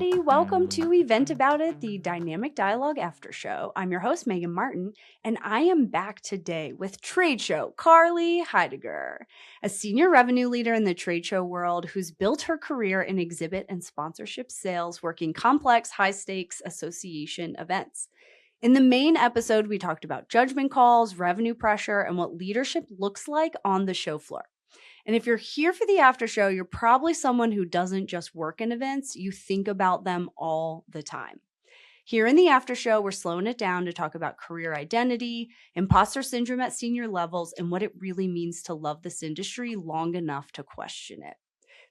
everybody. Welcome to Event About It, the Dynamic Dialogue After Show. I'm your host, Megan Martin, and I am back today with trade show Carly Heideger, a senior revenue leader in the trade show world who's built her career in exhibit and sponsorship sales, working complex, high-stakes association events. In the main episode, we talked about judgment calls, revenue pressure, and what leadership looks like on the show floor. And if you're here for the after show, you're probably someone who doesn't just work in events, you think about them all the time. Here in the after show, we're slowing it down to talk about career identity, imposter syndrome at senior levels, and what it really means to love this industry long enough to question it.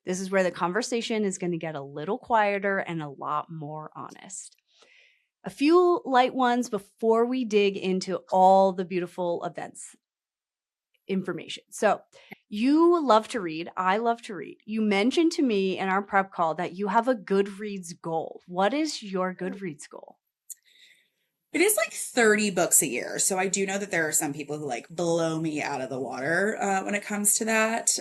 This is where the conversation is going to get a little quieter and a lot more honest. A few light ones before we dig into all the beautiful events information. So you love to read. I love to read. You mentioned to me in our prep call that you have a Goodreads goal. What is your Goodreads goal? It is like 30 books a year. So I do know that there are some people who like blow me out of the water when it comes to that.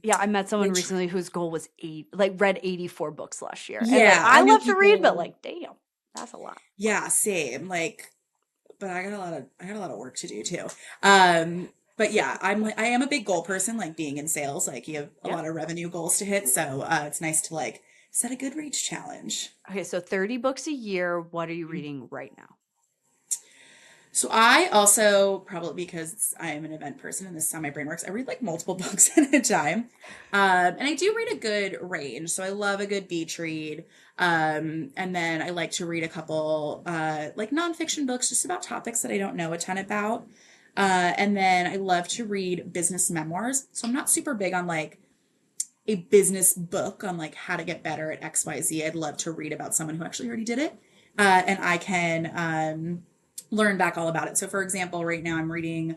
Yeah, I met someone Which, recently whose goal was read 84 books last year. And yeah, I I know love to read, but people, damn, that's a lot. yeah, same. Like, but I got a lot of work to do too. Um, but yeah, I am a big goal person, like being in sales, like you have a Yeah. lot of revenue goals to hit. So it's nice to like set a Goodreads challenge. Okay, so 30 books a year. What are you reading right now? So I also, probably because I am an event person and this is how my brain works, I read like multiple books at a time. And I do read a good range. So I love a good beach read. And then I like to read a couple like nonfiction books just about topics that I don't know a ton about. And then I love to read business memoirs. So I'm not super big on like a business book on like how to get better at XYZ. I'd love to read about someone who actually already did it. And I can learn back all about it. So, for example, right now I'm reading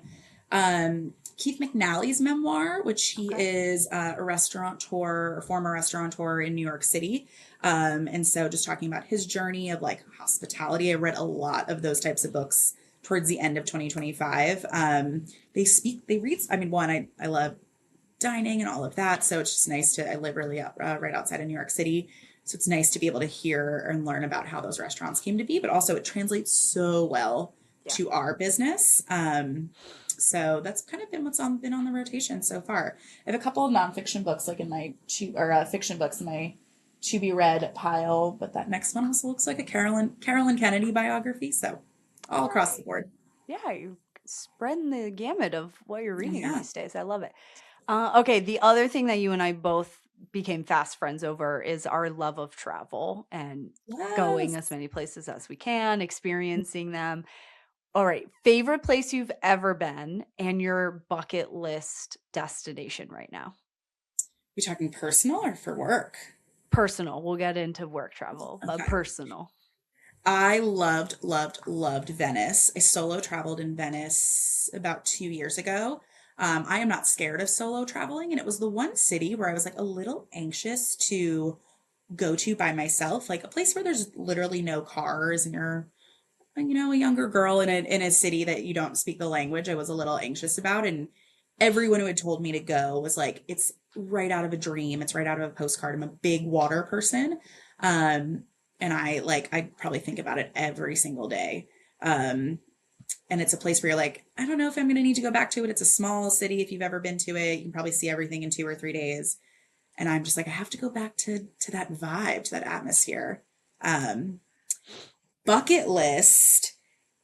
Keith McNally's memoir, which he Okay. is a restaurateur, or former restaurateur in New York City. And so just talking about his journey of like hospitality. I read a lot of those types of books towards the end of 2025. They read, I mean, one, I love dining and all of that. So it's just nice to, I live really right outside of New York City. So it's nice to be able to hear and learn about how those restaurants came to be, but also it translates so well Yeah. to our business. So that's kind of been on the rotation so far. I have a couple of nonfiction books like in my fiction books in my to be read pile, but that next one also looks like a Carolyn Kennedy biography. So All all across the right. board. Yeah, you're spreading the gamut of what you're reading Yeah. these days. I love it. Okay, the other thing that you and I both became fast friends over is our love of travel and going as Yes. many places as we can, experiencing them. All right, favorite place you've ever been and your bucket list destination right now? We talking personal or for work? Personal. We'll get into work travel, but Okay. personal. I loved Venice. I solo traveled in Venice about 2 years ago. I am not scared of solo traveling, and it was the one city where I was like a little anxious to go to by myself, like a place where there's literally no cars and you're, a younger girl in a city that you don't speak the language. I was a little anxious about, and everyone who had told me to go was like, it's right out of a dream. It's right out of a postcard. I'm a big water person. Um, and I probably think about it every single day. Um, and it's a place where you're like, I don't know if I'm going to need to go back to it. It's a small city. If you've ever been to it, you can probably see everything in 2 or 3 days. And I'm just like, I have to go back to that vibe, to that atmosphere. Um, Bucket list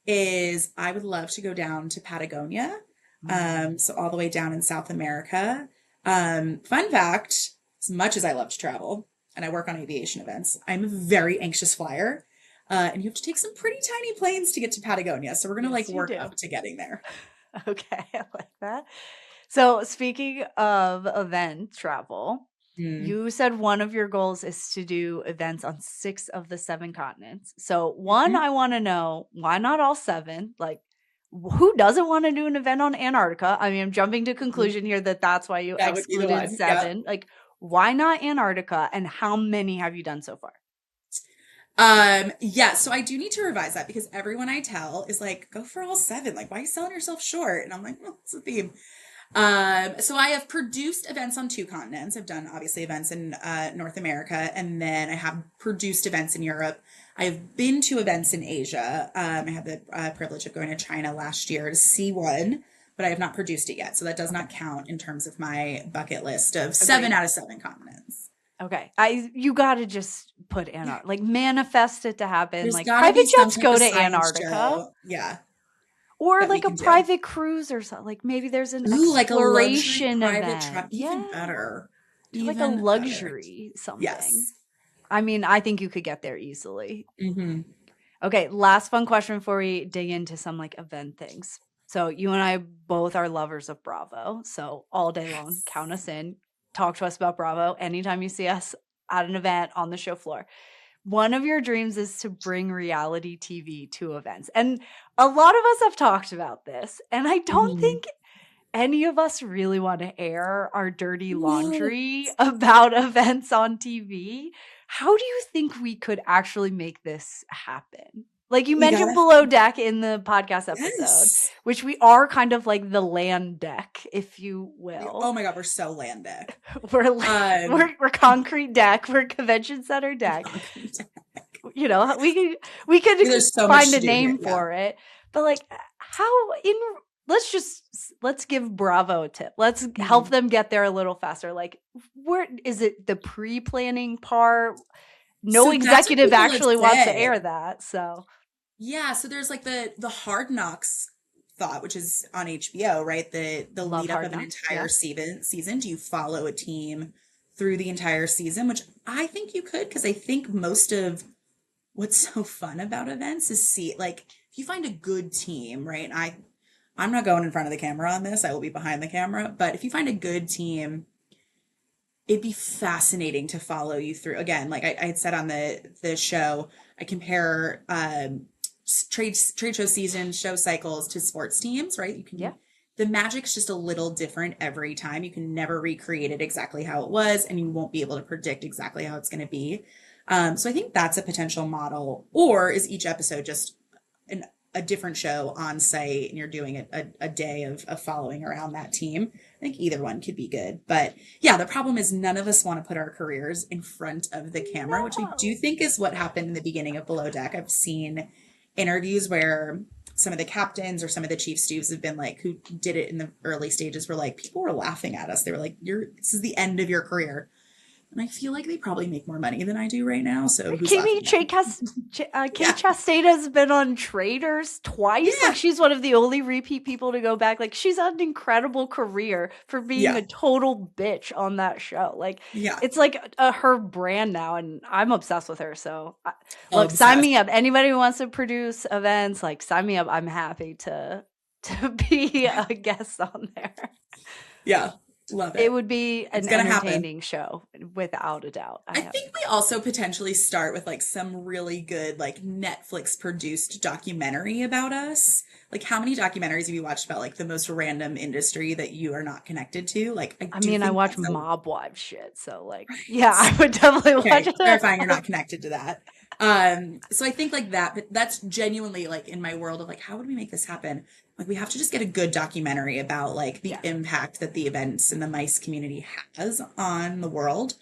is I would love to go down to Patagonia. Mm. So all the way down in South America. Fun fact, as much as I love to travel and I work on aviation events, I'm a very anxious flyer. And you have to take some pretty tiny planes to get to Patagonia. So we're gonna like Yes, you work do. up to getting there. Okay, I like that. So, speaking of event travel, Mm. you said one of your goals is to do events on 6 of the 7 continents. So, one, Mhm. I wanna know, why not all 7? Like, who doesn't wanna do an event on Antarctica? I mean, I'm jumping to conclusion here that that's why you That would be the excluded one. Yeah. 7. Like, why not Antarctica, and how many have you done so far? Yeah, so I do need to revise that because everyone I tell is like, go for all 7. Like, why are you selling yourself short? And I'm like, well, it's a theme. So I have produced events on two continents. I've done obviously events in North America, and then I have produced events in Europe. I've been to events in Asia. I had the privilege of going to China last year to see one, but I have not produced it yet. So that does Okay. not count in terms of my bucket list of seven Agreed. out of seven continents. Okay. You gotta just put Yeah. Antarctica, like manifest it to happen. There's Like got to be private some jets type go of to science Antarctica. show. Yeah. Or That we like a can do. private cruise or something. Like maybe there's an Ooh, like a luxury exploration private event. trip. Even Yeah. better. Do like a Even better. luxury something. Yes. I mean, I think you could get there easily. Hmm. Okay, last fun question before we dig into some like event things. So you and I both are lovers of Bravo. So all day long, Yes. count us in. Talk to us about Bravo anytime you see us at an event on the show floor. One of your dreams is to bring reality TV to events. And a lot of us have talked about this. And I don't Hmm. think any of us really want to air our dirty No. laundry about events on TV. How do you think we could actually make this happen? Like you We mentioned gotta. below deck in the podcast episode, Yes. which we are kind of like the land deck, if you will. Oh my God, we're so land deck. We're like Um, we're concrete deck, we're convention center deck. concrete deck. You know, we could There's so much find to a do here. name Yeah. for it, but like how in let's give Bravo a tip. Let's help Mhm. them get there a little faster. Like where is it the pre-planning part? No So that's what executive people have actually wants to air said. that. So Yeah, so there's like the Hard Knocks thought, which is on HBO, right? The love lead up Hard of an Knocks. entire Yeah. season. Do you follow a team through the entire season? Which I think you could, because I think most of what's so fun about events is see like if you find a good team, right? I'm not going in front of the camera on this. I will be behind the camera, but if you find a good team, it'd be fascinating to follow you through. Again, like I had said on the show, I compare trade show season show cycles to sports teams, right? You Yeah. can the magic's just a little different every time. You can never recreate it exactly how it was, and you won't be able to predict exactly how it's going to be. So I think that's a potential model. Or is each episode just an, a different show on site and you're doing a day of following around that team? I think either one could be good. But yeah, the problem is none of us want to put our careers in front of the camera, which I do No. think is what happened in the beginning of Below Deck. I've seen interviews where some of the captains or some of the chief stews have been like, who did it in the early stages, were like, people were laughing at us. They were like, this is the end of your career. And I feel like they probably make more money than I do right now. So who's Kimmy laughing now? Kate Yeah. Chastain's been on Traders twice. Like Yeah. she's one of the only repeat people to go back. Like she's had an incredible career for being Yeah. a total bitch on that show. Like Yeah. it's like her brand now, and I'm obsessed with her. So look, sign Obsessed. me up. Anybody who wants to produce events, like sign me up. I'm happy to be Yeah. a guest on there. Yeah. Love It it. would be It's an going to happen. entertaining show, without a doubt. I I have think we also potentially start with like some really good like Netflix produced documentary about us. Like how many documentaries have you watched about like the most random industry that you are not connected to? Like I I do mean, I think watch that's a Mob Wives shit, so, like, yeah, right. I would definitely watch Okay, it. clarifying you're not connected to that. So I think like that, but that's genuinely like in my world of like, how would we make this happen? Like we have to just get a good documentary about like the Yeah. impact that the events and the mice community has on the world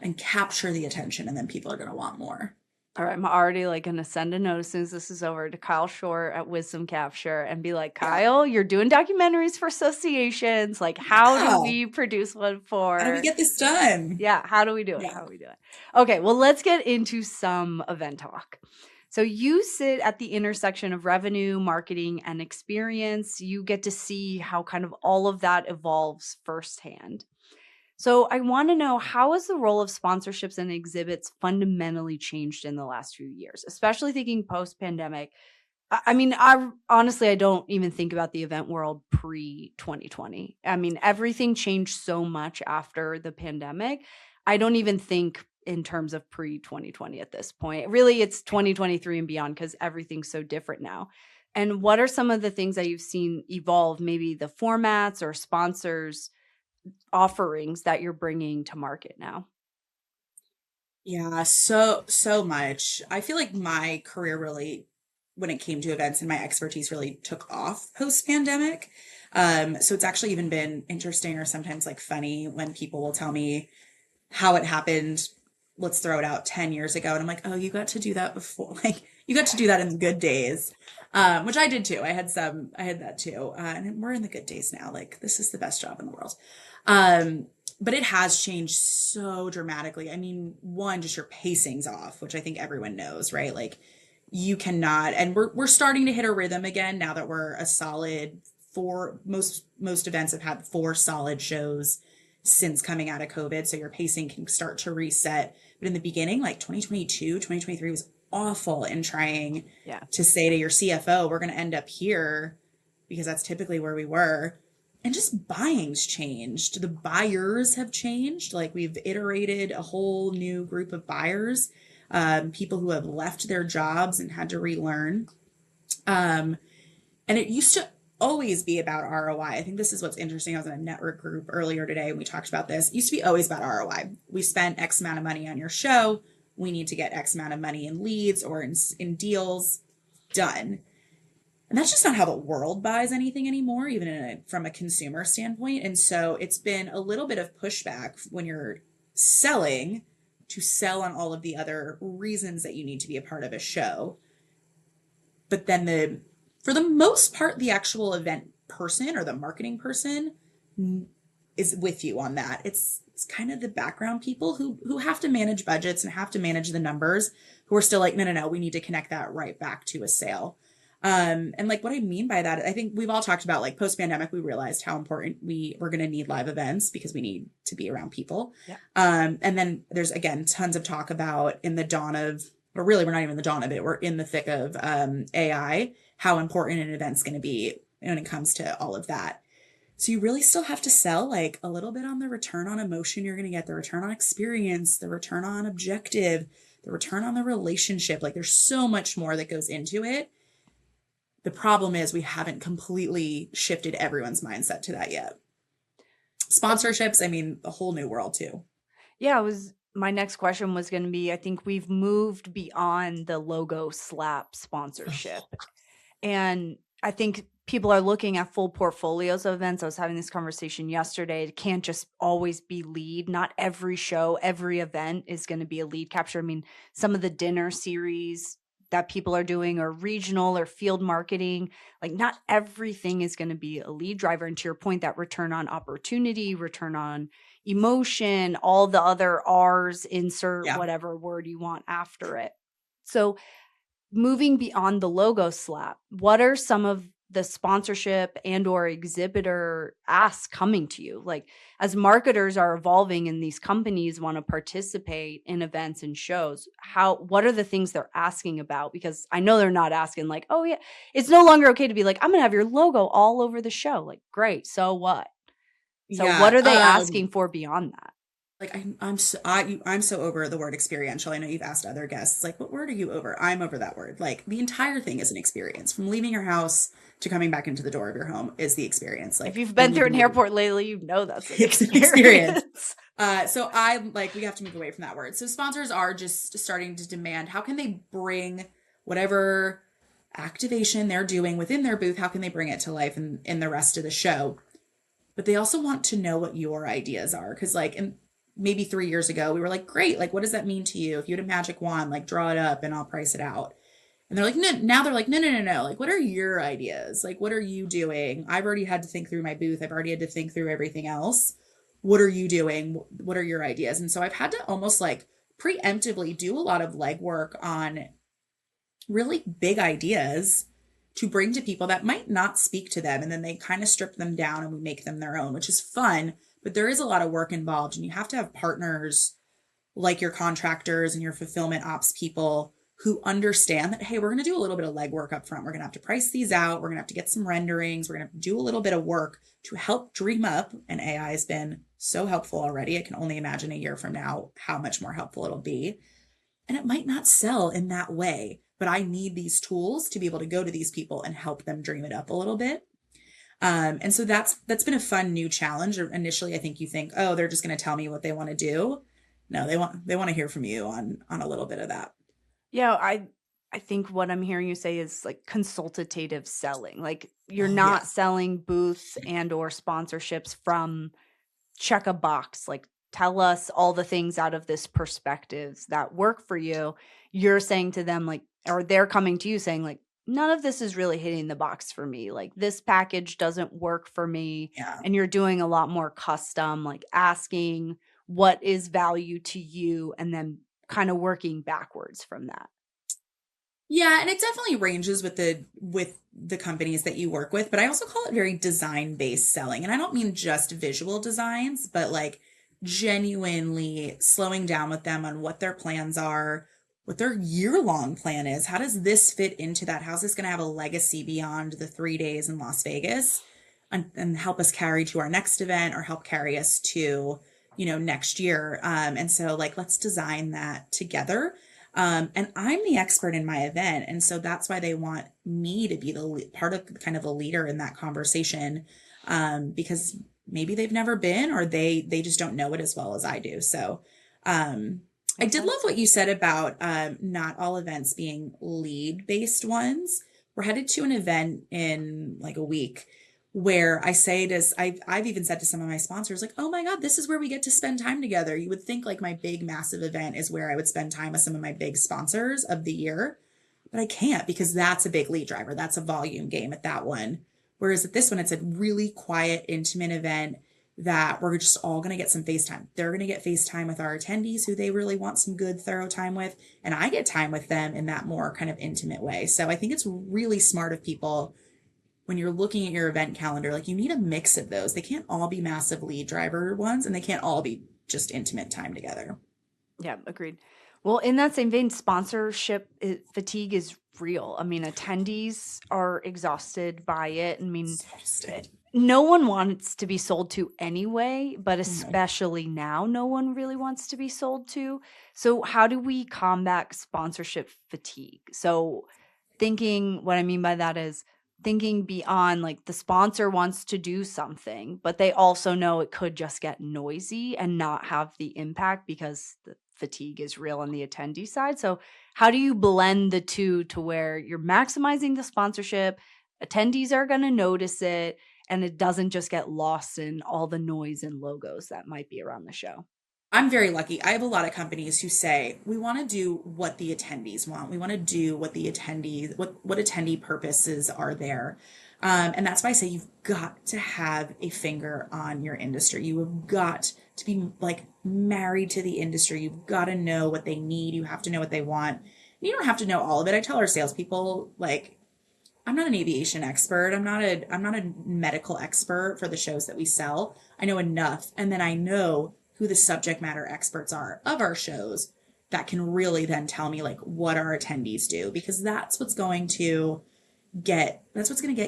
and capture the attention, and then people are going to want more. All right, I'm already, like, gonna send a note as soon as this is over to Kyle Shore at Wisdom Capture and be like, Yeah. "Kyle, you're doing documentaries for associations, like, how do Yeah. we produce one How do we for" get this done? Yeah, how do we do it? Yeah. How do we do it? Okay, well, let's get into some event talk. So you sit at the intersection of revenue, marketing, and experience. You get to see how kind of all of that evolves firsthand. So I want to know, how has the role of sponsorships and exhibits fundamentally changed in the last few years, especially thinking post pandemic? I mean, I honestly, I don't even think about the event world pre 2020. I mean, everything changed so much after the pandemic. I don't even think in terms of pre 2020 at this point. Really, it's 2023 and beyond because everything's so different now. And what are some of the things that you've seen evolve, maybe the formats or sponsors offerings that you're bringing to market now? Yeah, so much. I feel like my career really, when it came to events and my expertise really took off post pandemic. So it's actually even been interesting or sometimes like funny when people will tell me how it happened. Let's throw it out 10 years ago. And I'm like, oh, you got to do that before. Like, you got to do that in the good days, which I did too. I had that too. And we're in the good days now. Like, this is the best job in the world. But it has changed so dramatically. I mean, one, just your pacing's off, which I think everyone knows, right? Like, you cannot, and we're starting to hit a rhythm again now that we're a solid four. Most events have had 4 solid shows since coming out of COVID. So your pacing can start to reset. But in the beginning, like 2022, 2023 was awful in trying Yeah. to say to your CFO, we're going to end up here because that's typically where we were. And just buying's changed. The buyers have changed. Like we've iterated a whole new group of buyers, people who have left their jobs and had to relearn. And it used to always be about ROI. I think this is what's interesting. I was in a network group earlier today and we talked about this. It used to be always about ROI. We spent X amount of money on your show. We need to get X amount of money in leads or in deals done. And that's just not how the world buys anything anymore, even from a consumer standpoint. And so it's been a little bit of pushback when you're selling to sell on all of the other reasons that you need to be a part of a show. But then for the most part, the actual event person or the marketing person is with you on that. It's kind of the background people who have to manage budgets and have to manage the numbers, who are still like, no, we need to connect that right back to a sale. And like what I mean by that, I think we've all talked about like post-pandemic, we realized how important we were going to need live events because we need to be around people. Yeah. And then there's again, tons of talk about in the dawn of, or really we're not even in the dawn of it, we're in the thick of AI, how important an event's going to be when it comes to all of that. So you really still have to sell like a little bit on the return on emotion you're going to get, the return on experience, the return on objective, the return on the relationship. Like there's so much more that goes into it. The problem is we haven't completely shifted everyone's mindset to that yet. Sponsorships, I mean, a whole new world too. Yeah, my next question was going to be, I think we've moved beyond the logo slap sponsorship. And I think people are looking at full portfolios of events. I was having this conversation yesterday. It can't just always be lead. Not every show, every event is going to be a lead capture. I mean, some of the dinner series that people are doing or regional or field marketing, like not everything is going to be a lead driver. And to your point, that return on opportunity, return on emotion, all the other R's, insert whatever word you want after it. So moving beyond the logo slap, what are some of the sponsorship and or exhibitor asks coming to you? Like as marketers are evolving and these companies want to participate in events and shows, what are the things they're asking about? Because I know they're not asking like, oh yeah, it's no longer okay to be like, I'm going to have your logo all over the show. Like, great. So what? So what are they asking for beyond that? Like I'm so over the word experiential. I know you've asked other guests, like, what word are you over? I'm over that word. Like the entire thing is an experience. From leaving your house to coming back into the door of your home is the experience. Like if you've been through an airport lately, you know that's an experience. So we have to move away from that word. So sponsors are just starting to demand, how can they bring whatever activation they're doing within their booth, how can they bring it to life in the rest of the show? But they also want to know what your ideas are. Because like maybe 3 years ago, we were like, great, like, what does that mean to you? If you had a magic wand, like draw it up and I'll price it out. And they're like, no, now they're like, no. Like, what are your ideas? Like, what are you doing? I've already had to think through my booth. I've already had to think through everything else. What are you doing? What are your ideas? And so I've had to almost like preemptively do a lot of legwork on really big ideas to bring to people that might not speak to them. And then they kind of strip them down and we make them their own, which is fun. But there is a lot of work involved and you have to have partners like your contractors and your fulfillment ops people who understand that, hey, we're going to do a little bit of legwork up front. We're going to have to price these out. We're going to have to get some renderings. We're going to have to do a little bit of work to help dream up. And AI has been so helpful already. I can only imagine a year from now how much more helpful it'll be. And it might not sell in that way, but I need these tools to be able to go to these people and help them dream it up a little bit. And so that's been a fun new challenge. Initially, I think you think, oh, they're just going to tell me what they want to do. No, they want to hear from you on a little bit of that. Yeah, I I think what I'm hearing you say is like consultative selling. Like you're Oh, not yes. selling booths and or sponsorships from check a box, like tell us all the things out of this perspectives that work for you. You're saying to them like, or they're coming to you saying like, none of this is really hitting the box for me. Like this package doesn't work for me. Yeah. And you're doing a lot more custom, like asking what is value to you and then kind of working backwards from that. Yeah, and it definitely ranges with the companies that you work with, but I also call it very design-based selling. And I don't mean just visual designs, but like genuinely slowing down with them on what their plans are, what their year-long plan is. How does this fit into that? How's this going to have a legacy beyond the 3 days in Las Vegas and help us carry to our next event or help carry us to, next year? And so like let's design that together, and I'm the expert in my event. And so that's why they want me to be part of kind of a leader in that conversation, because maybe they've never been or they just don't know it as well as I do. So I Makes did love sense. what you said about not all events being lead based ones. We're headed to an event in like a week where I've even said to some of my sponsors, like, oh my God, this is where we get to spend time together. You would think like my big, massive event is where I would spend time with some of my big sponsors of the year, but I can't because that's a big lead driver. That's a volume game at that one. Whereas at this one, it's a really quiet, intimate event that we're just all going to get some FaceTime. They're going to get FaceTime with our attendees who they really want some good, thorough time with. And I get time with them in that more kind of intimate way. So I think it's really smart of people when you're looking at your event calendar, like you need a mix of those. They can't all be massive lead driver ones and they can't all be just intimate time together. Yeah, agreed. Well, in that same vein, sponsorship fatigue is real. I mean, attendees are exhausted by it. I mean, eh, Exhausted. no one wants to be sold to anyway, but No. especially now, no one really wants to be sold to. So, how do we combat sponsorship fatigue? So, thinking what I mean by that is thinking beyond like the sponsor wants to do something, but they also know it could just get noisy and not have the impact because the fatigue is real on the attendee side. So, how do you blend the two to where you're maximizing the sponsorship, attendees are going to notice it, and it doesn't just get lost in all the noise and logos that might be around the show? I'm very lucky. I have a lot of companies who say, we want to do what the attendees want. We want to do what the attendees, what attendee purposes are there. And that's why I say you've got to have a finger on your industry. You have got to be like married to the industry. You've got to know what they need. You have to know what they want. And you don't have to know all of it. I tell our salespeople, like, I'm not an aviation expert. I'm not a medical expert for the shows that we sell. I know enough. And then I know who the subject matter experts are of our shows that can really then tell me like what our attendees do, because that's what's going to get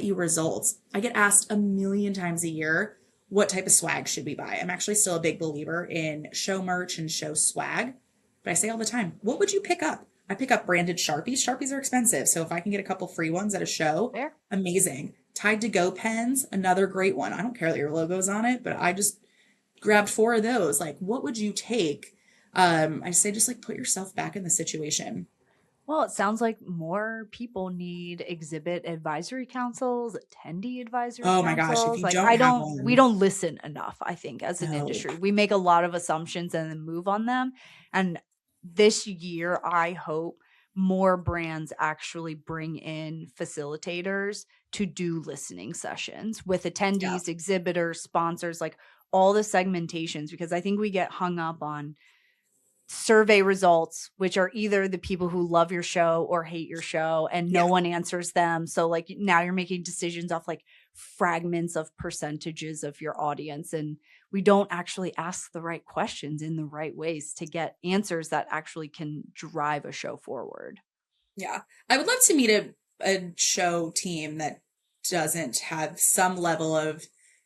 you results. I get asked a million times a year, what type of swag should we buy? I'm actually still a big believer in show merch and show swag, but I say all the time, what would you pick up? I pick up branded Sharpies. Sharpies are expensive. So if I can get a couple free ones at a show, Fair. amazing. Tide to go pens, another great one. I don't care that your logo's on it, but I just grabbed four of those. Like, what would you take? I say just like put yourself back in the situation. Well, it sounds like more people need exhibit advisory councils, attendee advisory Oh my gosh, if councils. you Like don't have we one, don't listen enough, I think, as an no. industry. We make a lot of assumptions and then move on them. And this year, I hope more brands actually bring in facilitators to do listening sessions with Yeah. attendees, exhibitors, sponsors, like all the segmentations, because I think we get hung up on survey results, which are either the people who love your show or hate your show, and no Yeah. one answers them. So, like, now you're making decisions off like fragments of percentages of your audience. And we don't actually ask the right questions in the right ways to get answers that actually can drive a show forward. Yeah. I would love to meet a show team that doesn't have some level of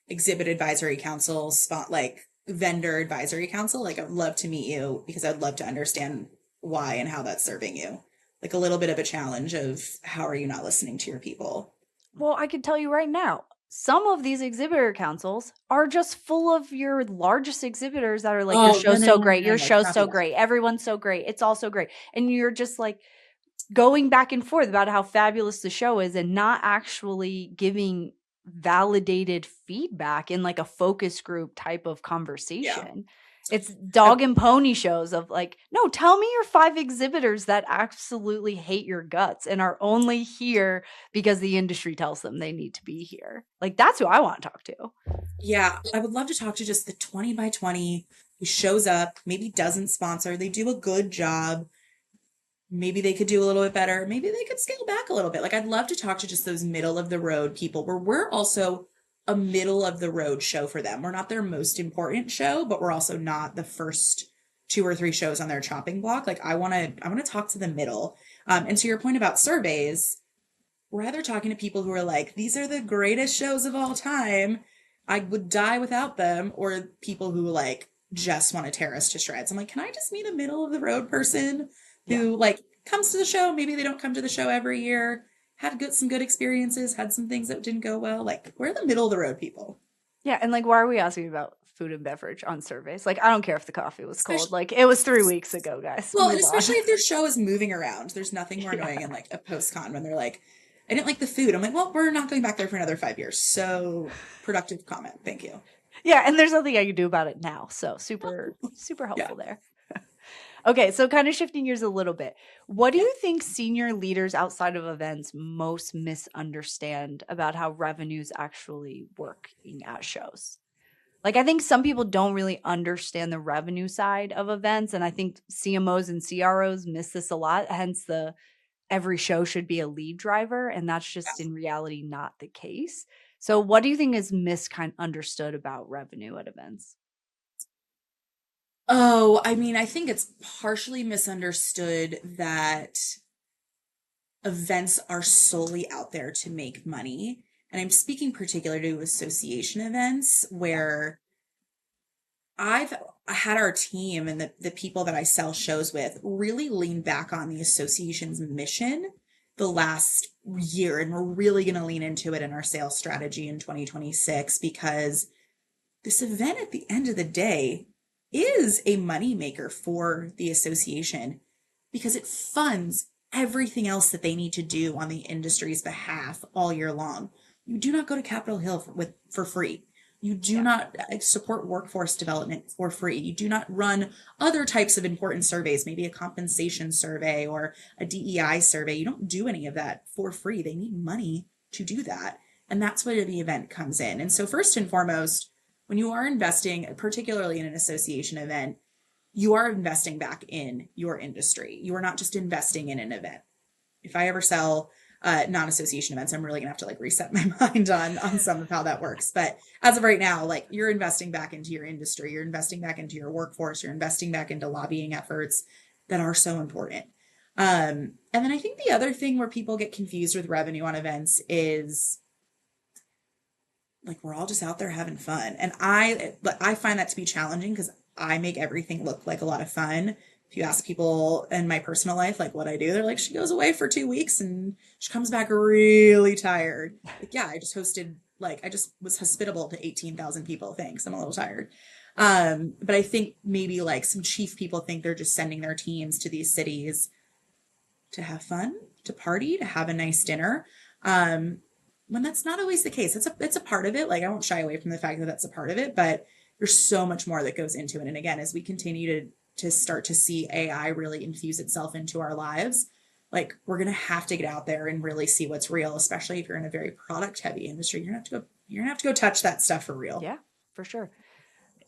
exhibit advisory council spot, like vendor advisory council. Like I'd love to meet you because I'd love to understand why and how that's serving you. Like a little bit of a challenge of how are you not listening to your people? Well, I can tell you right now, some of these exhibitor councils are just full of your largest exhibitors that are like, your Oh, no, show's no, so no, no, great, no, your no. It's show's not so the great, everyone's so great, it's all so great. And you're just like, going back and forth about how fabulous the show is and not actually giving validated feedback in like a focus group type of Yeah. conversation. It's dog and pony shows of like, no, tell me your 5 exhibitors that absolutely hate your guts and are only here because the industry tells them they need to be here. Like, that's who I want to talk to. Yeah, I would love to talk to just the 20 by 20 who shows up, maybe doesn't sponsor, they do a good job. Maybe they could do a little bit better. Maybe they could scale back a little bit. Like, I'd love to talk to just those middle of the road people where we're also a middle of the road show for them. We're not their most important show, but we're also not the first two or three shows on their chopping block. Like, I want to talk to the middle. And to your point about surveys, we're either talking to people who are like, these are the greatest shows of all time. I would die without them, or people who like just want to tear us to shreds. I'm like, can I just meet a middle of the road person Yeah. who like comes to the show? Maybe they don't come to the show every year, had some good experiences, had some things that didn't go well. Like, we're the middle of the road people. Yeah, and like, why are we asking about food and beverage on surveys? Like, I don't care if the coffee was cold. Especially, Like, it was 3 weeks ago, guys. well, and Move on. especially if their show is moving around. There's nothing more annoying in Yeah. like a post con when they're like, I didn't like the food. I'm like, well, we're not going back there for another 5 years. So productive comment. Thank you. Yeah, and there's nothing I can do about it now. So super, super Yeah. helpful there. Okay, so kind of shifting gears a little bit. What do Yeah. you think senior leaders outside of events most misunderstand about how revenues actually working at shows? Like, I think some people don't really understand the revenue side of events, and I think CMOs and CROs miss this a lot. Hence, the every show should be a lead driver, and that's just in reality not the case. So, what do you think is misunderstood about revenue at events? Oh, I mean, I think it's partially misunderstood that events are solely out there to make money. And I'm speaking particularly to association events Yeah. where I've had our team and the people that I sell shows with really lean back on the association's mission the last year. And we're really going to lean into it in our sales strategy in 2026 because this event at the end of the day is a moneymaker for the association because it funds everything else that they need to do on the industry's behalf all year long. You do not go to Capitol Hill for free. You do Yeah. not support workforce development for free. You do not run other types of important surveys, maybe a compensation survey or a DEI survey. You don't do any of that for free. They need money to do that. And that's where the event comes in. And so, first and foremost, when you are investing, particularly in an association event, you are investing back in your industry. You are not just investing in an event. If I ever sell non-association events, I'm really gonna have to like reset my mind on some of how that works. But as of right now, like you're investing back into your industry, you're investing back into your workforce, you're investing back into lobbying efforts that are so important. And then I think the other thing where people get confused with revenue on events is like we're all just out there having fun. And I find that to be challenging because I make everything look like a lot of fun. If you ask people in my personal life like what I do, they're like, she goes away for 2 weeks and she comes back really tired. Like, yeah, I just was hospitable to 18,000 people. Thanks. I'm a little tired. But I think maybe like some chief people think they're just sending their teams to these cities to have fun, to party, to have a nice dinner. Um, when that's not always the case. It's a part of it. Like I won't shy away from the fact that that's a part of it, but there's so much more that goes into it. And again, as we continue to start to see AI really infuse itself into our lives, like we're gonna have to get out there and really see what's real, especially if you're in a very product heavy industry. You're gonna have to go touch that stuff for real. Yeah, for sure.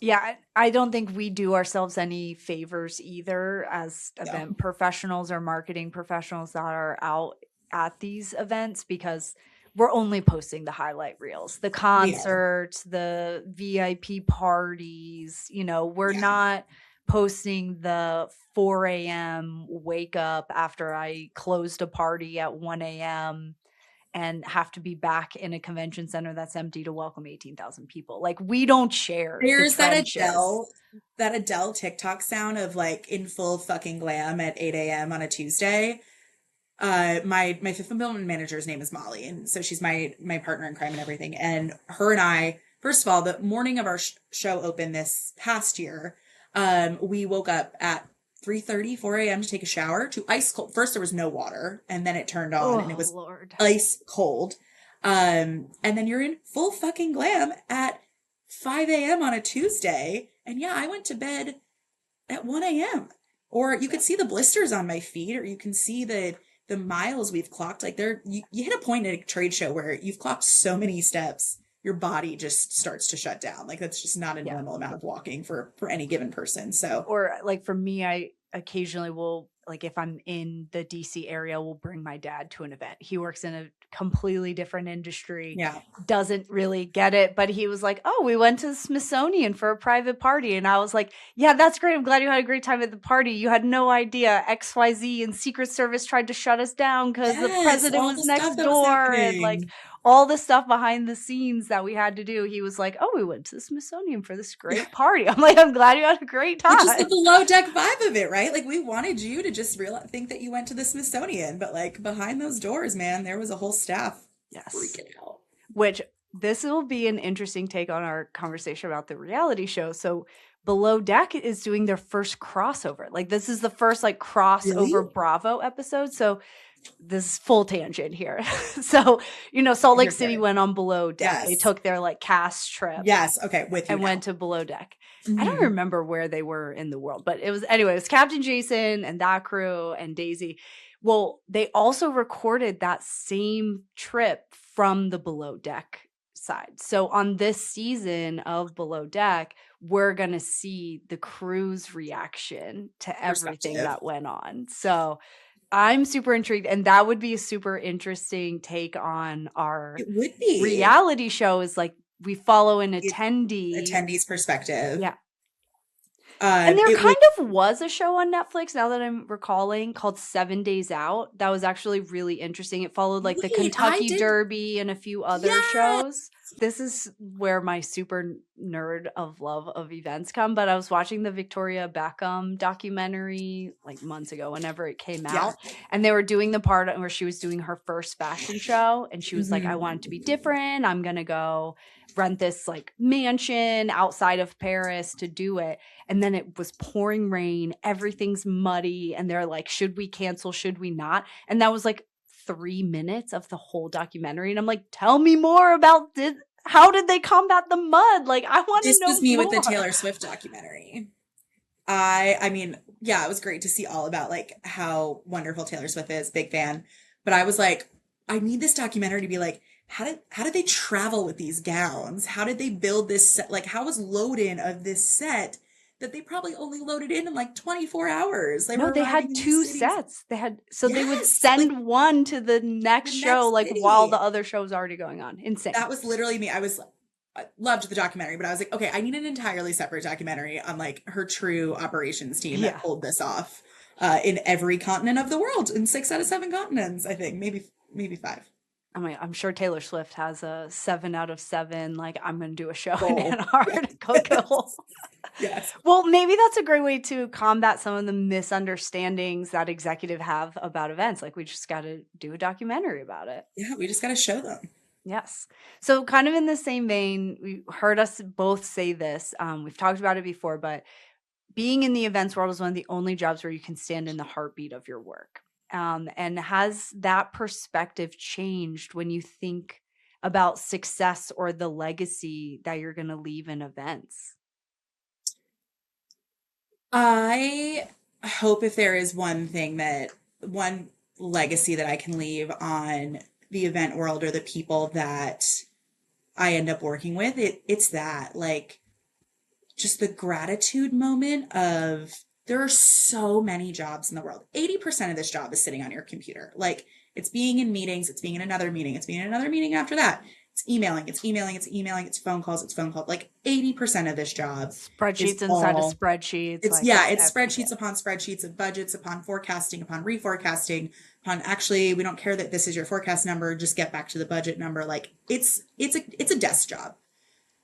Yeah, I don't think we do ourselves any favors either as No. event professionals or marketing professionals that are out at these events because we're only posting the highlight reels, the We are. concerts, the VIP parties. We're Yeah. not posting the 4 a.m. wake up after I closed a party at 1 a.m. and have to be back in a convention center that's empty to welcome 18,000 people. Like, we don't share the There's trenches. That Adele TikTok sound of like in full fucking glam at 8 a.m. on a Tuesday. My fulfillment manager's name is Molly, and so she's my partner in crime and everything. And her and I, first of all, the morning of our show open this past year, we woke up at 3:30, 4 a.m. to take a shower to ice cold. First, there was no water, and then it turned on and it Oh, was Lord. ice cold. And then you're in full fucking glam at 5 a.m. on a Tuesday. And yeah, I went to bed at 1 a.m. Or you could see the blisters on my feet, or you can see the miles we've clocked. Like you hit a point at a trade show where you've clocked so many steps, your body just starts to shut down. Like that's just not a Yeah. normal amount of walking for any given person. So Or like for me, I occasionally will, like if I'm in the DC area, will bring my dad to an event. He works in a completely different industry, yeah. doesn't really get it, but he was like, "Oh, we went to the Smithsonian for a private party." And I was like, "Yeah, that's great. I'm glad you had a great time at the party. You had no idea XYZ and Secret Service tried to shut us down because the Yes, president all was the next stuff that was door and like happening. all the stuff behind the scenes that we had to do." He was like, "Oh, we went to the Smithsonian for this Yeah. great party." I'm like, "I'm glad you had a great Which is the time." below deck vibe of it, right? Like we wanted you to just think that you went to the Smithsonian, but like behind those doors, man, there was a whole staff Yes. freaking out. Which this will be an interesting take on our conversation about the reality show. So Below Deck is doing their first crossover. Like this is the first like Really? crossover Bravo episode. So this is full tangent here. So, Salt Here Lake for City it. went on Below Deck. They Yes. took their like cast trip Yes. Okay, with you and now. went to Below Deck. I don't Hmm. remember where they were in the world, but it was Captain Jason and that crew and Daisy. Well, they also recorded that same trip from the Below Deck side. So on this season of Below Deck, we're going to see the crew's reaction to everything Perspective. that went on. So I'm super intrigued, and that would be a super interesting take on our It would be reality show is like we follow an the attendee. attendee's perspective. Yeah. And there It would. kind of was a show on Netflix, now that I'm recalling, called 7 Days Out. That was actually really interesting. It followed like the Wait, I Kentucky did. Derby and a few other Yes. shows. This is where my super nerd of love of events come. But I was watching the Victoria Beckham documentary like months ago, whenever it came Yeah. out. And they were doing the part where she was doing her first fashion show. And she was like, I want it to be Hmm. different. I'm going to go rent this like mansion outside of Paris to do it. And then it was pouring rain, everything's muddy, and they're like, should we cancel, should we not? And that was like 3 minutes of the whole documentary, and I'm like, tell me more about how did they combat the mud? Like, I want to This know was me with the more. Taylor Swift documentary. I mean, yeah, it was great to see all about like how wonderful Taylor Swift is, big fan. But I was like, I need this documentary to be like, how did they travel with these gowns? How did they build this set? Like, how was load in of this set that they probably only loaded in like 24 hours? They No, were they arriving had in these 2 cities. sets. They would Yes, like send one to the the next show, next like while the city. other show was already going on. Insane. That was literally me. I loved the documentary, but I was like, okay, I need an entirely separate documentary on like her true operations team that Yeah. pulled this off in every continent of the world, in 6 out of 7 continents, I think, maybe five. I mean, I'm sure Taylor Swift has a 7 out of 7. Like, I'm going to do a show in Goal. Antarctica. Yes. Yes. Well, maybe that's a great way to combat some of the misunderstandings that executives have about events. Like, we just got to do a documentary about it. Yeah, we just got to show them. Yes. So, kind of in the same vein, we heard us both say this. We've talked about it before, but being in the events world is one of the only jobs where you can stand in the heartbeat of your work. And has that perspective changed when you think about success or the legacy that you're going to leave in events? I hope if there is one legacy that I can leave on the event world or the people that I end up working with, it's that like just the gratitude moment of there are so many jobs in the world. 80% of this job is sitting on your computer. Like it's being in meetings, it's being in another meeting, it's being in another meeting after that. It's emailing, it's emailing, it's emailing, it's phone calls, it's phone calls. Like 80% of this job is Spreadsheets inside of all spreadsheets, it's like yeah, it's it's everything. spreadsheets upon spreadsheets of budgets upon forecasting upon reforecasting upon actually we don't care that this is your forecast number, just get back to the budget number. Like it's a desk job.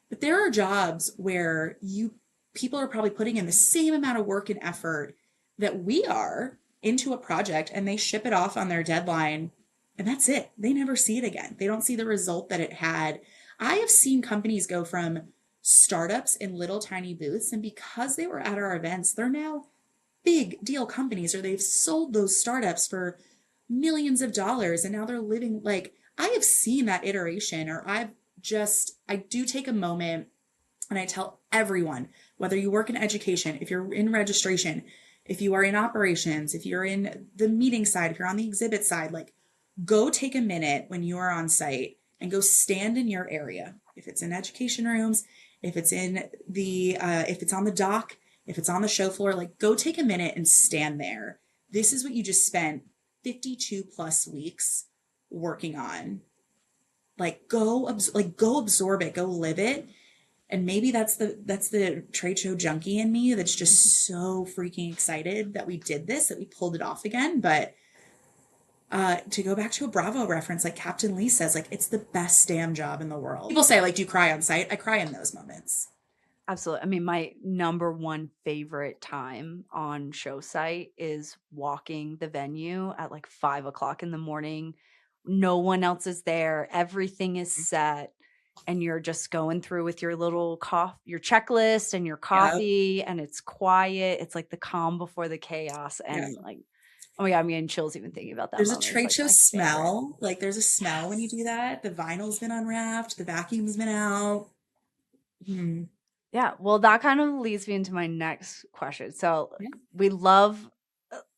But there are jobs where you people are probably putting in the same amount of work and effort that we are into a project and they ship it off on their deadline and that's it. They never see it again. They don't see the result that it had. I have seen companies go from startups in little tiny booths and because they were at our events, big deal companies, or they've sold those startups for millions of dollars, and now they're living like, I have seen that iteration, or I do take a moment and I tell everyone, whether you work in education, if you're in registration, if you are in operations, if you're in the meeting side, if you're on the exhibit side, like, go take a minute when you are on site and go stand in your area. If it's in education rooms, if it's if it's on the dock, if it's on the show floor, like, go take a minute and stand there. This is what you just spent 52 plus weeks working on. Like, go absorb it, go live it. And maybe that's the trade show junkie in me that's just so freaking excited that we did this, that we pulled it off again. But to go back to a Bravo reference, like Captain Lee says, like, it's the best damn job in the world. People say, like, do you cry on site? I cry in those moments. Absolutely. I mean, my number one favorite time on show site is walking the venue at like 5 o'clock in the morning. No one else is there. Everything is set. And you're just going through with your little your checklist and your Yeah. coffee, and it's quiet. It's like the calm before the chaos. Yeah. And like, oh my God, I'm getting chills even thinking about that There's a moment. It's trade like show my favorite. smell. Like, there's a smell when you do that. The vinyl's been unwrapped, the vacuum's been out. Yeah. Well, that kind of leads me into my next question. So Yeah. we love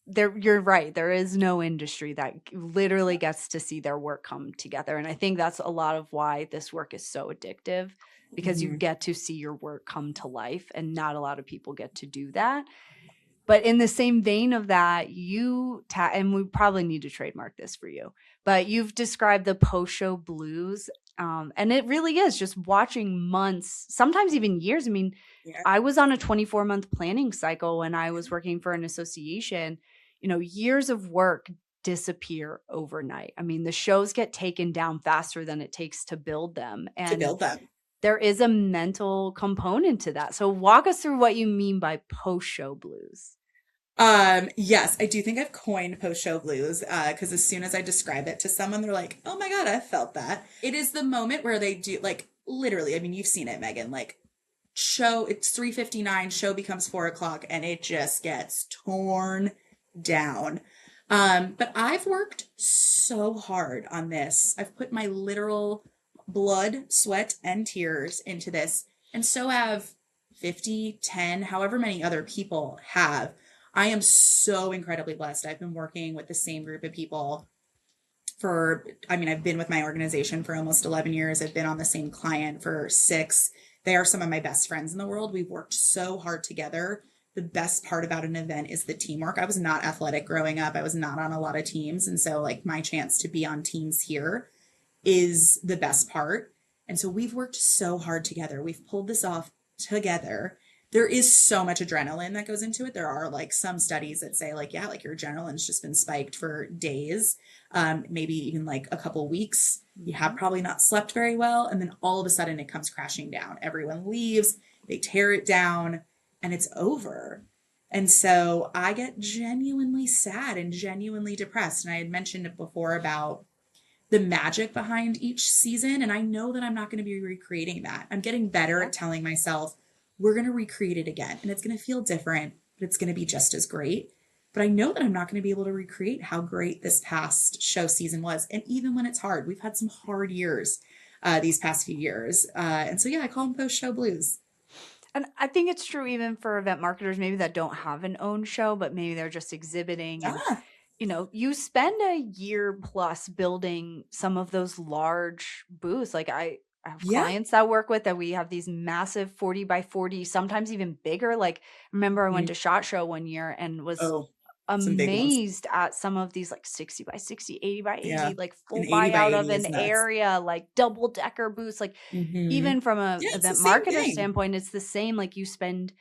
there. You're right. There is no industry that literally gets to see their work come together. And I think that's a lot of why this work is so addictive, because you get to see your work come to life, and not a lot of people get to do that. But in the same vein of that, and we probably need to trademark this for you, but you've described the post-show blues. And it really is just watching months, sometimes even years. I mean, Yeah. I was on a 24-month planning cycle when I was working for an association. Years of work disappear overnight. I mean, the shows get taken down faster than it takes to build them. To And build them. there is a mental component to that. So walk us through what you mean by post-show blues. Yes, I do think I've coined post-show blues, because as soon as I describe it to someone, they're like, oh my God, I felt that. It is the moment where they do, like, literally, I mean, you've seen it, Megan, like, it's 3:59, show becomes 4 o'clock, and it just gets torn down. But I've worked so hard on this. I've put my literal blood, sweat, and tears into this, and so have 50, 10, however many other people have. I am so incredibly blessed. I've been working with the same group of people I've been with my organization for almost 11 years. I've been on the same client for 6. They are some of my best friends in the world. We've worked so hard together. The best part about an event is the teamwork. I was not athletic growing up. I was not on a lot of teams. And so, like, my chance to be on teams here is the best part. And so we've worked so hard together. We've pulled this off together. There is so much adrenaline that goes into it. There are, like, some studies that say, like, yeah, like, your adrenaline's just been spiked for days, maybe even like a couple weeks. You have probably not slept very well. And then all of a sudden it comes crashing down. Everyone leaves, they tear it down, and it's over. And so I get genuinely sad and genuinely depressed. And I had mentioned it before about the magic behind each season. And I know that I'm not going to be recreating that. I'm getting better at telling myself, we're going to recreate it again. And it's going to feel different, but it's going to be just as great. But I know that I'm not going to be able to recreate how great this past show season was. And even when it's hard, we've had some hard years these past few years. And so, yeah, I call them post-show blues. And I think it's true even for event marketers, maybe that don't have an own show, but maybe they're just exhibiting. And, you spend a year plus building some of those large booths. Like I have clients that work with that we have these massive 40 by 40, sometimes even bigger. Like, remember I went to SHOT Show one year and was amazed at some of these like 60 by 60, 80 by 80, like full buyout of an area, like double decker booths. Like even from a event marketer standpoint, it's the same. Like you spend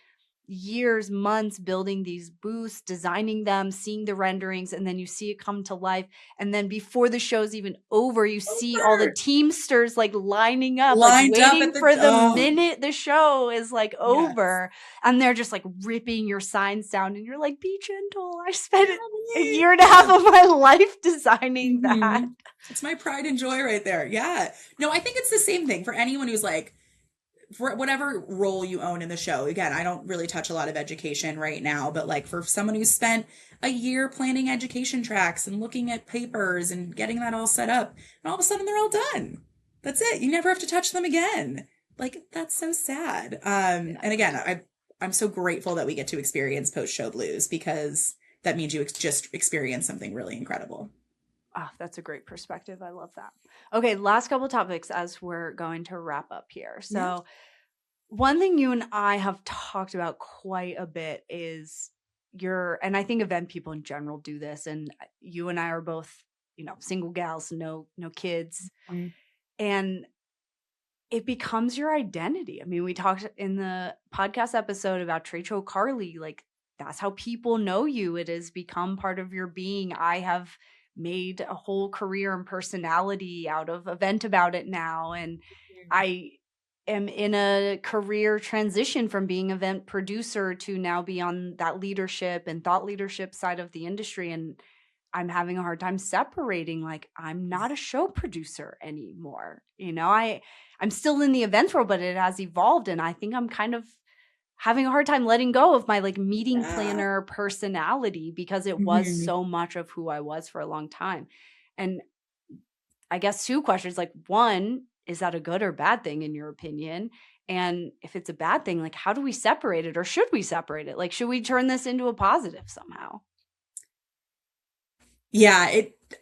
years, months building these booths, designing them, seeing the renderings, and then you see it come to life. And then before the show's even over, you see all the Teamsters like lining up, like waiting for the minute the show is like over. And they're just like ripping your signs down, and you're like, be gentle. I spent a year and a half of my life designing that. It's my pride and joy right there. Yeah. No, I think it's the same thing for anyone who's like, for whatever role you own in the show. Again, I don't really touch a lot of education right now, but like for someone who spent a year planning education tracks and looking at papers and getting that all set up, and all of a sudden they're all done. That's it. You never have to touch them again. Like that's so sad. Yeah. And again, I'm so grateful that we get to experience post show blues because that means you just experience something really incredible. Oh, that's a great perspective. I love that. Okay, last couple topics as we're going to wrap up here. Yeah. So, one thing you and I have talked about quite a bit is and I think event people in general do this, and you and I are both, single gals, no kids, Mm. and it becomes your identity. I mean, we talked in the podcast episode about Trade Show Carly, like that's how people know you. It has become part of your being. I have made a whole career and personality out of Event About It now. And I am in a career transition from being event producer to now be on that leadership and thought leadership side of the industry. And I'm having a hard time separating, like I'm not a show producer anymore. I'm still in the events world, but it has evolved. And I think I'm kind of having a hard time letting go of my like meeting Yeah. planner personality because it was Mhm. so much of who I was for a long time. And I guess two questions, like one, is that a good or bad thing in your opinion? And if it's a bad thing, like how do we separate it, or should we separate it? Like, should we turn this into a positive somehow? Yeah,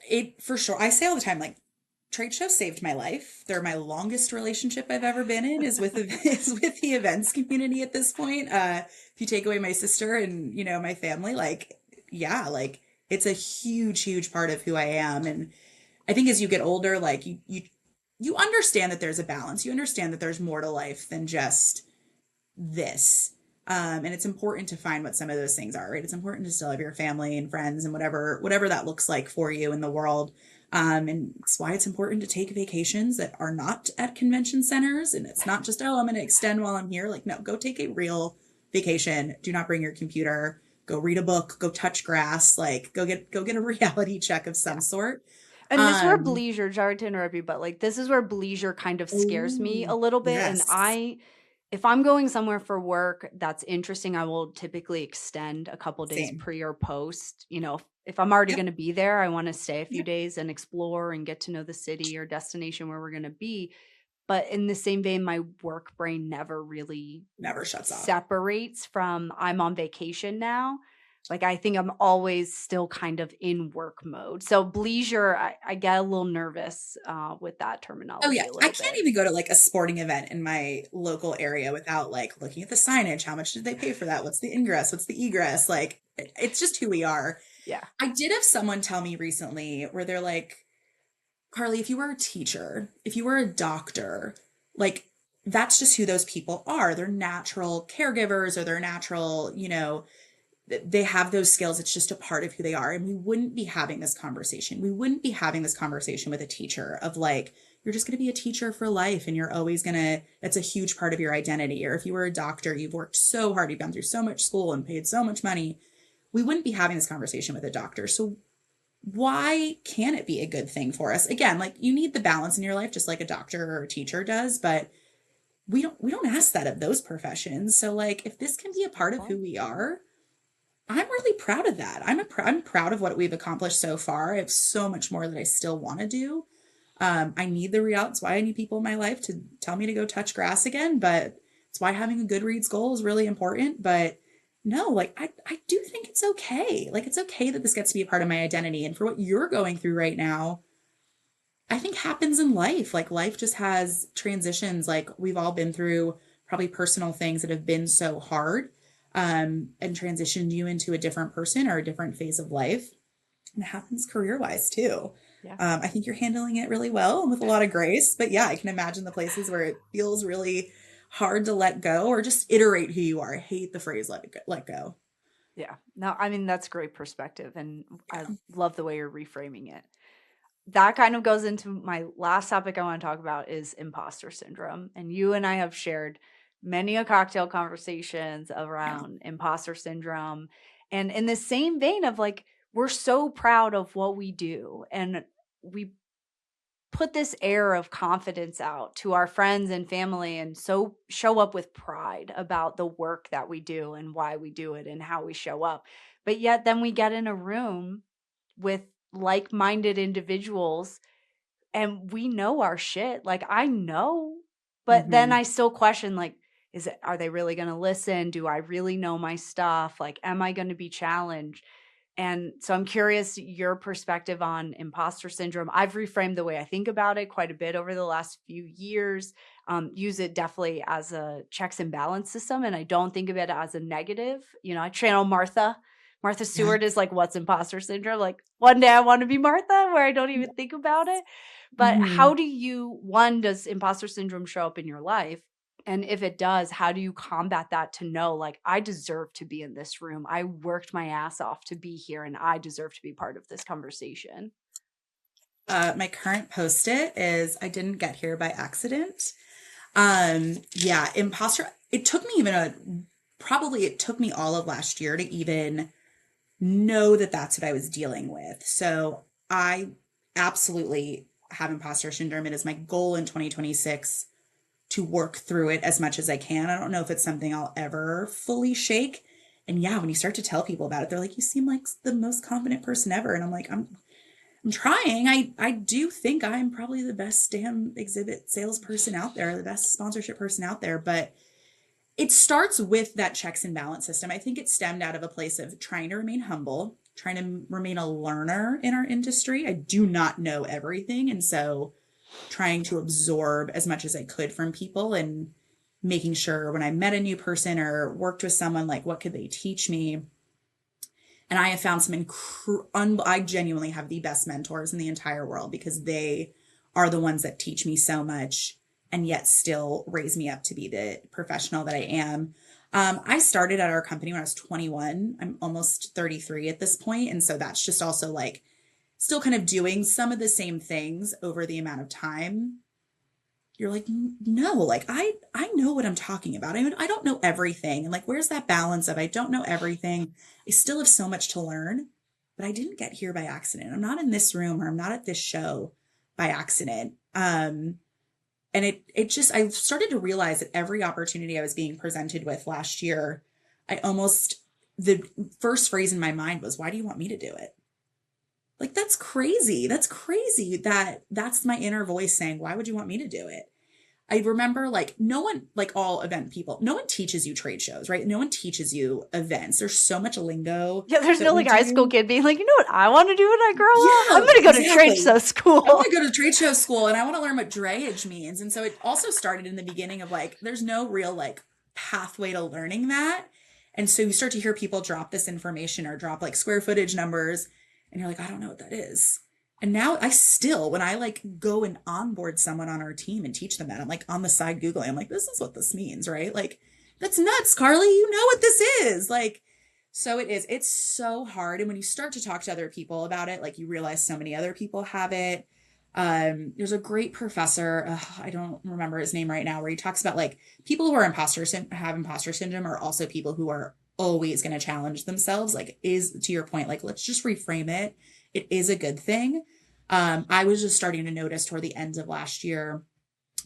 it for sure. I say all the time, like trade shows saved my life. They're my longest relationship I've ever been in is with is with the events community at this point. If you take away my sister and my family, like yeah, like it's a huge part of who I am. And I think as you get older, like you understand that there's a balance. You understand that there's more to life than just this. And it's important to find what some of those things are, right? It's important to still have your family and friends and whatever that looks like for you in the world. And it's why it's important to take vacations that are not at convention centers. And it's not just, oh, I'm going to extend while I'm here. Like, no, go take a real vacation. Do not bring your computer. Go read a book. Go touch grass. Like, go get a reality check of some Yeah. sort. And this is where Um, bleisure, sorry to interrupt you, but like this is where bleisure kind of scares me a oh, little bit. And yes. if I'm going somewhere for work that's interesting, I will typically extend a couple days Same. pre or post. If I'm already Yep. going to be there, I want to stay a few Yep. days and explore and get to know the city or destination where we're going to be. But in the same vein, my work brain never really Never shuts off. separates from I'm on vacation now. Like I think I'm always still kind of in work mode. So bleisure, I get a little nervous with that Oh yeah, terminology a I little can't bit. even go to like a sporting event in my local area without like looking at the signage. How much did they pay for that? What's the ingress? What's the egress? Like it's just who we are. Yeah. I did have someone tell me recently where they're like, Carly, if you were a teacher, if you were a doctor, like that's just who those people are. They're natural caregivers or they're natural, they have those skills. It's just a part of who they are. And we wouldn't be having this conversation. We wouldn't be having this conversation with a teacher of like, you're just going to be a teacher for life and you're always going to, it's a huge part of your identity. Or if you were a doctor, you've worked so hard, you've gone through so much school and paid so much money. We wouldn't be having this conversation with a doctor. So why can it be a good thing for us? Again, like you need the balance in your life, just like a doctor or a teacher does, but we don't ask that of those professions. So like if this can be a part of who we are, I'm really proud of that. I'm proud of what we've accomplished so far. I have so much more that I still want to do. I need the readout. It's why I need people in my life to tell me to go touch grass again. But it's why having a Goodreads goal is really important. But no, like I do think it's okay. Like it's okay that this gets to be a part of my identity. And for what you're going through right now, I think happens in life. Like life just has transitions. Like we've all been through probably personal things that have been so hard and transitioned you into a different person or a different phase of life. And it happens career wise too. Yeah. I think you're handling it really well and with a lot of grace. But yeah, I can imagine the places where it feels really hard to let go or just iterate who you are. I hate the phrase let go. Yeah. No, I mean, that's great perspective. And I Yeah. love the way you're reframing it. That kind of goes into my last topic I want to talk about is imposter syndrome. And you and I have shared many a cocktail conversations Yeah. around imposter syndrome. And in the same vein of like, we're so proud of what we do and we put this air of confidence out to our friends and family and so show up with pride about the work that we do and why we do it and how we show up. But yet then we get in a room with like-minded individuals and we know our shit. Like I know, but then Hmm. I still question like, are they really going to listen? Do I really know my stuff? Like, am I going to be challenged? And so I'm curious your perspective on imposter syndrome. I've reframed the way I think about it quite a bit over the last few years. Use it definitely as a checks and balance system. And I don't think of it as a negative. You know, I channel Martha. Martha Yeah. Stewart is like, what's imposter syndrome? Like one day I want to be Martha where I don't even think about it. But Hmm. how do you, one, does imposter syndrome show up in your life? And if it does, how do you combat that to know, like, I deserve to be in this room. I worked my ass off to be here and I deserve to be part of this conversation? My current post-it is I didn't get here by accident. Yeah, imposter. It took me probably it took me all of last year to even know that that's what I was dealing with. So I absolutely have imposter syndrome. It is my goal in 2026 to work through it as much as I can. I don't know if it's something I'll ever fully shake. And yeah, when you start to tell people about it, they're like, "You seem like the most confident person ever." And I'm like, I'm trying. I do think I'm probably the best damn exhibit salesperson out there, the best sponsorship person out there, but it starts with that checks and balance system. I think it stemmed out of a place of trying to remain humble, trying to remain a learner in our industry. I do not know everything. And so trying to absorb as much as I could from people and making sure when I met a new person or worked with someone, like what could they teach me? And I have found I genuinely have the best mentors in the entire world because they are the ones that teach me so much and yet still raise me up to be the professional that I am. I started at our company when I was 21. I'm almost 33 at this point, and so that's just also like still kind of doing some of the same things over the amount of time. You're like, no, like I know what I'm talking about. I don't know everything. And like, where's that balance of I don't know everything. I still have so much to learn, but I didn't get here by accident. I'm not in this room or I'm not at this show by accident. And it just I started to realize that every opportunity I was being presented with last year, I almost the first phrase in my mind was, why do you want me to do it? Like that's crazy. That's crazy that that's my inner voice saying, why would you want me to do it? I remember like no one, like all event people, no one teaches you trade shows, right? No one teaches you events. There's so much lingo Yeah, there's that no we like high school do. kid being like, you know what I want to do when I grow up? I'm Yeah, going to go to trade exactly. show I want school. to go to trade show school and I want to learn what drayage means. And so it also started in the beginning of like, there's no real like pathway to learning that. And so you start to hear people drop this information or drop like square footage numbers, and you're like, I don't know what that is. And now I still, when I like go and onboard someone on our team and teach them that, I'm like on the side Googling, I'm like, this is what this means, right? Like, that's nuts, Carly. You know what this is. Like, so it is. It's so hard. And when you start to talk to other people about it, like you realize so many other people have it. There's a great professor, I don't remember his name right now, where he talks about like people who are have imposter syndrome are also people who are always going to challenge themselves. Like, is to your point, like, let's just reframe it. It is a good thing. I was just starting to notice toward the end of last year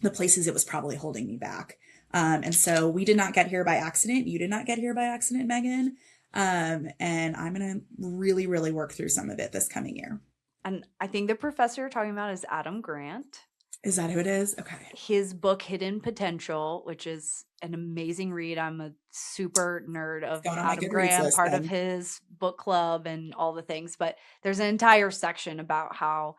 the places it was probably holding me back. And so we did not get here by accident. You did not get here by accident, Megan. And I'm going to really, really work through some of it this coming year. And I think the professor you're talking about is Adam Grant. Is that who it is? Okay. His book Hidden Potential, which is an amazing read. I'm a super nerd It's of going on my Adam Goodreads Grant, list part of then. his book club and all the things. But there's an entire section about how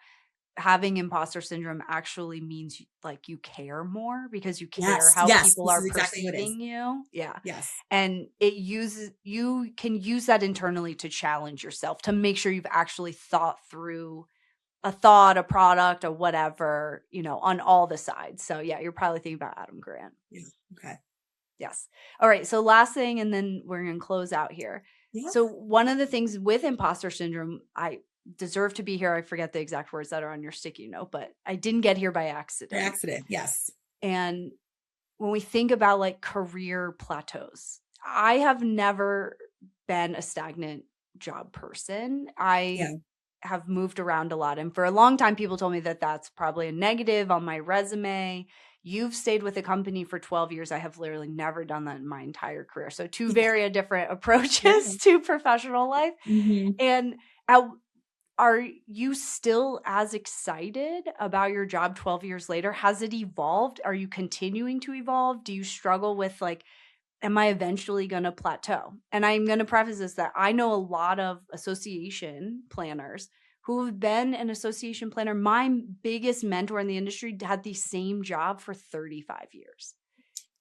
having imposter syndrome actually means like you care more because you care Yes. how Yes. people This are is exactly what it is. perceiving you. Yeah. Yes. And you can use that internally to challenge yourself to make sure you've actually thought through a thought, a product, or whatever, on all the sides. So yeah, you're probably thinking about Adam Grant. Yeah. Okay. Yes. All right. So last thing, and then we're going to close out here. Yeah. So one of the things with imposter syndrome, I deserve to be here. I forget the exact words that are on your sticky note, but I didn't get here by By accident. accident. Yes. And when we think about like career plateaus, I have never been a stagnant job person. I Yeah. have moved around a lot. And for a long time, people told me that that's probably a negative on my resume. You've stayed with a company for 12 years. I have literally never done that in my entire career. So two Yeah. very different Yeah. approaches to professional life. Hmm. And at, are you still as excited about your job 12 years later? Has it evolved? Are you continuing to evolve? Do you struggle with like, am I eventually going to plateau? And I'm going to preface this that I know a lot of association planners who have been an association planner. My biggest mentor in the industry had the same job for 35 years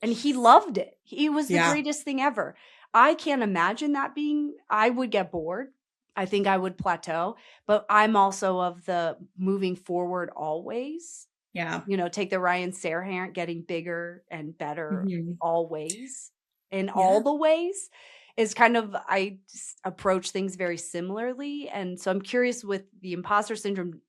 and he loved it. It was the Yeah. greatest thing ever. I can't imagine that being, I would get bored. I think I would plateau, but I'm also of the moving forward always. Yeah. Take the Ryan Serhant, getting bigger and better Hmm. always in all Yeah. the ways is kind of, I approach things very similarly. And so I'm curious with the imposter syndrome,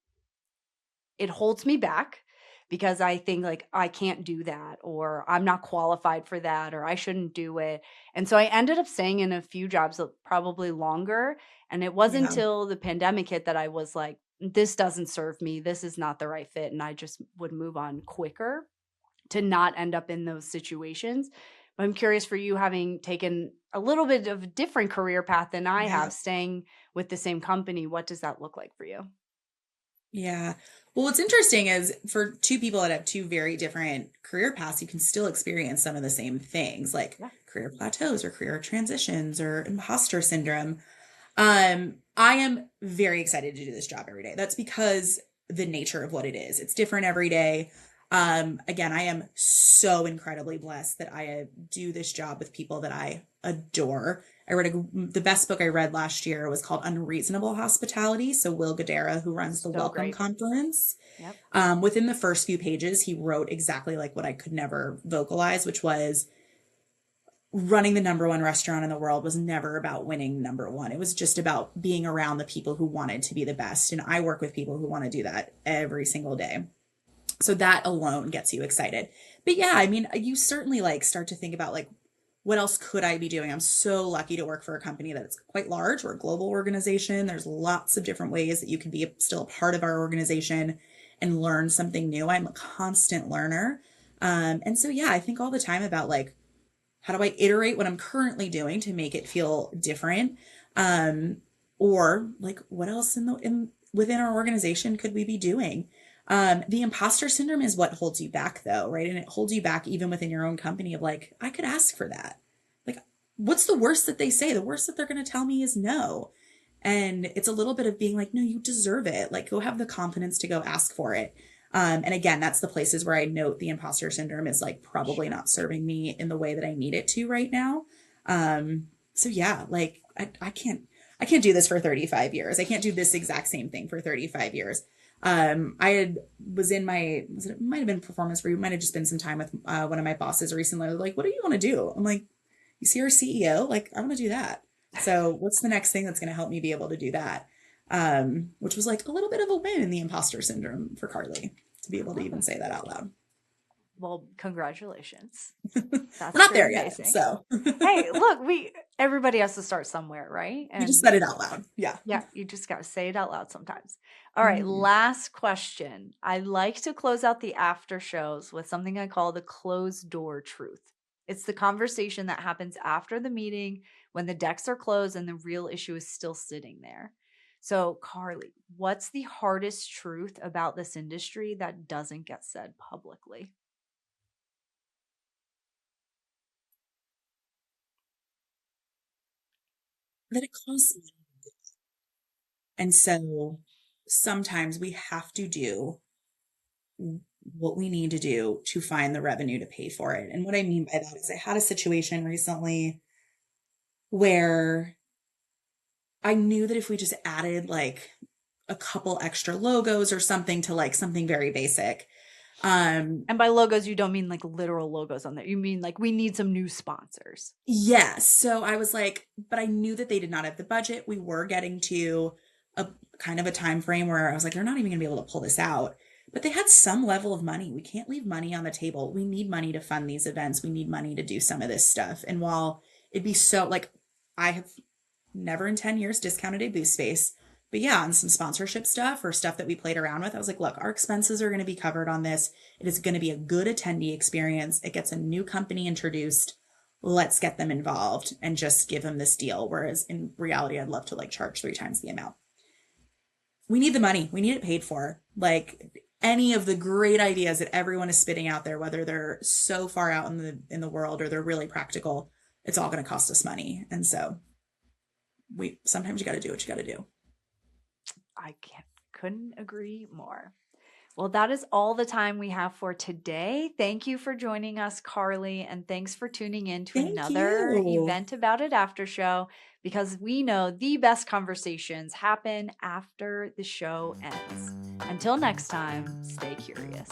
it holds me back because I think like I can't do that or I'm not qualified for that or I shouldn't do it. And so I ended up staying in a few jobs probably longer. And it wasn't Yeah. until the pandemic hit that I was like, this doesn't serve me. This is not the right fit. And I just would move on quicker to not end up in those situations. But I'm curious for you, having taken a little bit of a different career path than I Yeah. have, staying with the same company, what does that look like for you? Yeah. Well, what's interesting is for two people that have two very different career paths, you can still experience some of the same things like Yeah. career plateaus or career transitions or imposter syndrome. I am very excited to do this job every day. That's because the nature of what it is. It's different every day. Again, I am so incredibly blessed that I do this job with people that I adore. The best book I read last year was called Unreasonable Hospitality. So Will Guidara, who runs the So Welcome great. Conference, Yep. within the first few pages, he wrote exactly like what I could never vocalize, which was running the number one restaurant in the world was never about winning number one. It was just about being around the people who wanted to be the best. And I work with people who want to do that every single day. So that alone gets you excited. But yeah, I mean, you certainly like start to think about like, what else could I be doing? I'm so lucky to work for a company that's quite large. We're a global organization. There's lots of different ways that you can be still a part of our organization and learn something new. I'm a constant learner. And so, yeah, I think all the time about like, how do I iterate what I'm currently doing to make it feel different? Um, or like what else within our organization could we be doing? The imposter syndrome is what holds you back though, right? And it holds you back even within your own company of like, I could ask for that. Like, what's the worst that they say? The worst that they're going to tell me is no. And it's a little bit of being like, no, you deserve it. Like, go have the confidence to go ask for it. And again, that's the places where I note the imposter syndrome is like probably Sure. not serving me in the way that I need it to right now. So yeah, like I can't do this for 35 years. I can't do this exact same thing for 35 years. I had was in my it might have been performance review, might have just been some time with one of my bosses recently. Like, what do you want to do? I'm like, you see our CEO? Like, I want to do that. So what's the next thing that's going to help me be able to do that? Which was like a little bit of a win in the imposter syndrome for Carly to be I able to love even it. say that out loud. Well, congratulations. We're That's not pretty there yet. amazing. So Hey, look, everybody has to start somewhere, right? you just And said it out loud. Yeah. yeah, you just got to say it out loud sometimes. All right, Mhm. last question. I like to close out the after shows with something I call the closed door truth. It's the conversation that happens after the meeting when the decks are closed and the real issue is still sitting there. So, Carly, what's the hardest truth about this industry that doesn't get said publicly? That it costs money. And so sometimes we have to do what we need to do to find the revenue to pay for it. And what I mean by that is I had a situation recently where I knew that if we just added like a couple extra logos or something to like something very basic, um, And by logos, you don't mean like literal logos on there. You mean like we need some new sponsors. yes. So I was like, but I knew that they did not have the budget. We were getting to a kind of a time frame where I was like, they're not even gonna be able to pull this out. But they had some level of money. We can't leave money on the table. We need money to fund these events. We need money to do some of this stuff. And while it'd be so like I have never in 10 years discounted a booth space, But yeah, on some sponsorship stuff or stuff that we played around with, I was like, look, our expenses are going to be covered on this. It is going to be a good attendee experience. It gets a new company introduced. Let's get them involved and just give them this deal. Whereas in reality, I'd love to like charge 3 times the amount. We need the money. We need it paid for. Like any of the great ideas that everyone is spitting out there, whether they're so far out in the world or they're really practical, it's all going to cost us money. And so we sometimes you got to do what you got to do. Couldn't agree more. Well, that is all the time we have for today. Thank you for joining us, Carly, and thanks for tuning in to Thank another you. Event About It After Show, because we know the best conversations happen after the show ends. Until next time, stay curious.